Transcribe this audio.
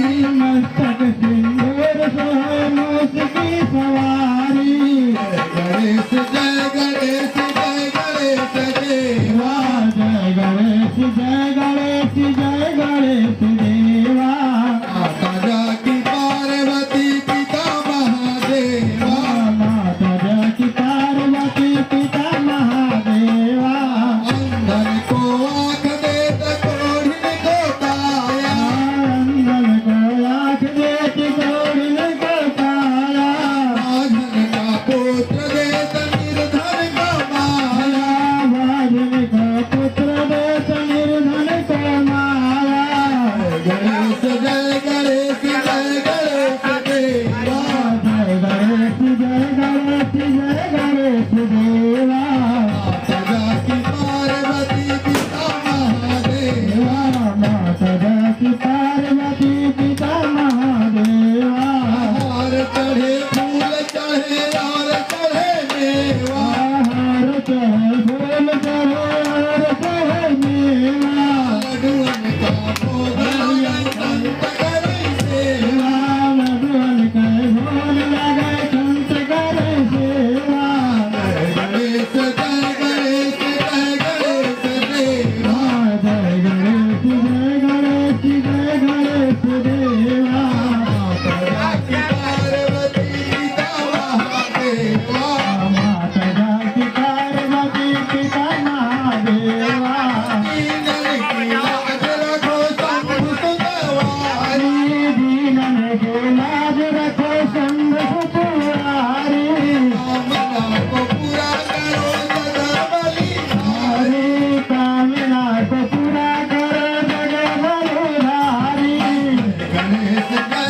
मस्तक सिंदूर सोहे मूस की सवारी। गणेश जय गणेश जय गणेश देवा। जय गणेश जय गणेश जय गणेश देवा। माता जाकी पार्वती पिता महादेवा। माता जाकी पार्वती पिता महादेवा। अंधन को आँख देत कोढ़िन को काया। अंधन को आँख देत कोढ़िन को काया। साधन का पुत्र देत निर्धन को माया। भाजन का पुत्र देत निर्धन को माया। गणेश जय गणेश जय गणेश देवा। जय गणेश जय गणेश जय गणेश देवा। माता जाकी पार्वती पिता महादेवा। माता जाकी पार्वती पिता महादेवा। हार चढ़े फूल चढ़े और चढ़े मेवा। हार चढ़े फूल चढ़े और चढ़े मेवा। लड्डुअन का भोग लगाई संत करे सेवा। लड्डुअन के भोग लगे संत करे सेवा। गणेश जय गणेश जय गणेश देवा। जय गणेश जय गणेश जय गणेश देवा। माता जाकी पार्वती पिता महादेवा। माता जाकी पार्वती पिता महादेवा। दीनन की लाज रखो शंभु सुतवारी। दीनन को लाज रखो शंभु सुतवारी। कामना को पूरा करो सदा बलिहारी। कामना को पूरा करो जगत बलिहारी। गणेश जय